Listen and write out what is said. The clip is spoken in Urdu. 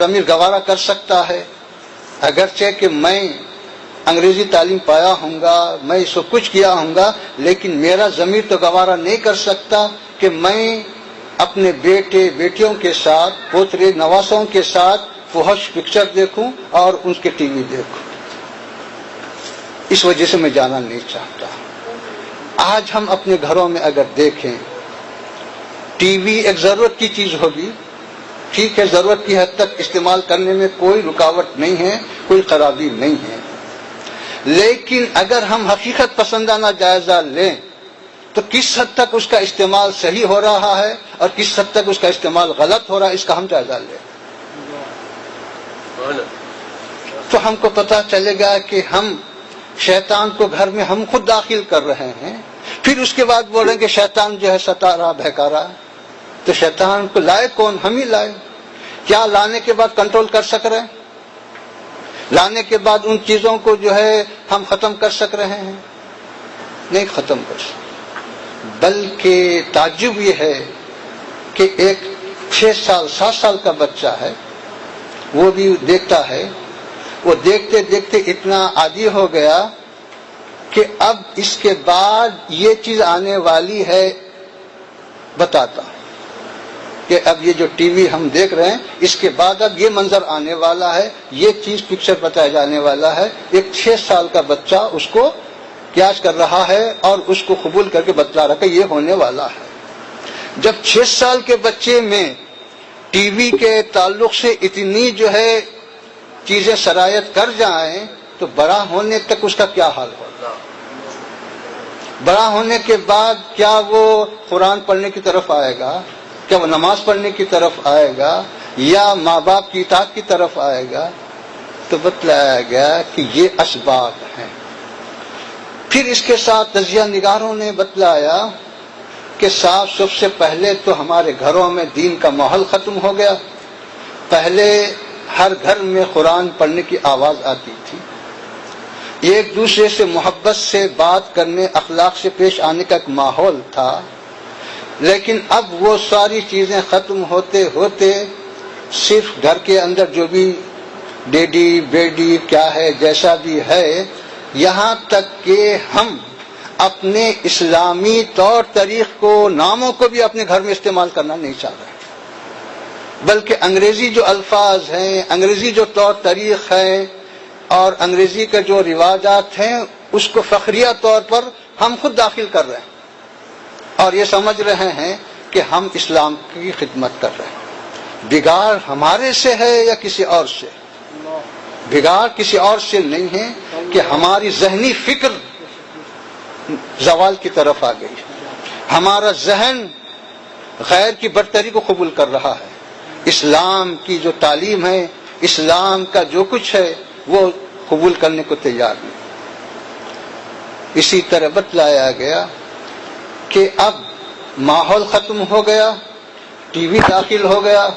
ضمیر گوارا کر سکتا ہے، اگرچہ کہ میں انگریزی تعلیم پایا ہوں گا، میں اس کو کچھ کیا ہوں گا، لیکن میرا ضمیر تو گوارا نہیں کر سکتا کہ میں اپنے بیٹے بیٹیوں کے ساتھ، پوترے نواسوں کے ساتھ فحش پکچر دیکھوں اور ان کے ٹی وی دیکھوں. اس وجہ سے میں جانا نہیں چاہتا. آج ہم اپنے گھروں میں اگر دیکھیں، ٹی وی ایک ضرورت کی چیز ہوگی، ٹھیک ہے، ضرورت کی حد تک استعمال کرنے میں کوئی رکاوٹ نہیں ہے، کوئی خرابی نہیں ہے، لیکن اگر ہم حقیقت پسندانہ جائزہ لیں تو کس حد تک اس کا استعمال صحیح ہو رہا ہے اور کس حد تک اس کا استعمال غلط ہو رہا ہے، اس کا ہم جائزہ لیں تو ہم کو پتہ چلے گا کہ ہم شیطان کو گھر میں ہم خود داخل کر رہے ہیں. پھر اس کے بعد بولیں کہ شیطان جو ہے ستا رہا بہکا رہا، تو شیطان کو لائے کون؟ ہم ہی لائے. کیا لانے کے بعد کنٹرول کر سک رہے ہیں؟ لانے کے بعد ان چیزوں کو جو ہے ہم ختم کر سک رہے ہیں؟ نہیں ختم کر سکتے. بلکہ تعجب یہ ہے کہ ایک 6 سال 7 سال کا بچہ ہے، وہ بھی دیکھتا ہے، وہ دیکھتے دیکھتے اتنا عادی ہو گیا کہ اب اس کے بعد یہ چیز آنے والی ہے، بتاتا کہ اب یہ جو ٹی وی ہم دیکھ رہے ہیں اس کے بعد اب یہ منظر آنے والا ہے، یہ چیز پکچر بتایا جانے والا ہے. ایک 6 سال کا بچہ اس کو قیاس کر رہا ہے اور اس کو قبول کر کے بتلا رہا کہ یہ ہونے والا ہے. جب 6 سال کے بچے میں ٹی وی کے تعلق سے اتنی جو ہے چیزیں سرایت کر جائیں تو بڑا ہونے تک اس کا کیا حال ہوگا؟ بڑا ہونے کے بعد کیا وہ قرآن پڑھنے کی طرف آئے گا؟ کیا وہ نماز پڑھنے کی طرف آئے گا یا ماں باپ کی اطاعت کی طرف آئے گا؟ تو بتلایا گیا کہ یہ اسباب ہیں. پھر اس کے ساتھ تجزیہ نگاروں نے بتلایا کہ صاحب سب سے پہلے تو ہمارے گھروں میں دین کا ماحول ختم ہو گیا. پہلے ہر گھر میں قرآن پڑھنے کی آواز آتی تھی، ایک دوسرے سے محبت سے بات کرنے، اخلاق سے پیش آنے کا ایک ماحول تھا. لیکن اب وہ ساری چیزیں ختم ہوتے ہوتے صرف گھر کے اندر جو بھی ڈیڈی بیڈی کیا ہے جیسا بھی ہے، یہاں تک کہ ہم اپنے اسلامی طور طریق کو، ناموں کو بھی اپنے گھر میں استعمال کرنا نہیں چاہ رہے، بلکہ انگریزی جو الفاظ ہیں، انگریزی جو طور طریق ہیں اور انگریزی کے جو رواجات ہیں اس کو فخریہ طور پر ہم خود داخل کر رہے ہیں اور یہ سمجھ رہے ہیں کہ ہم اسلام کی خدمت کر رہے ہیں. بگاڑ ہمارے سے ہے یا کسی اور سے؟ بگاڑ کسی اور سے نہیں ہے کہ ہماری ذہنی فکر زوال کی طرف آ گئی، ہمارا ذہن غیر کی برتری کو قبول کر رہا ہے. اسلام کی جو تعلیم ہے، اسلام کا جو کچھ ہے وہ قبول کرنے کو تیار نہیں. اسی طرح بتلایا گیا کہ اب ماحول ختم ہو گیا، ٹی وی داخل ہو گیا،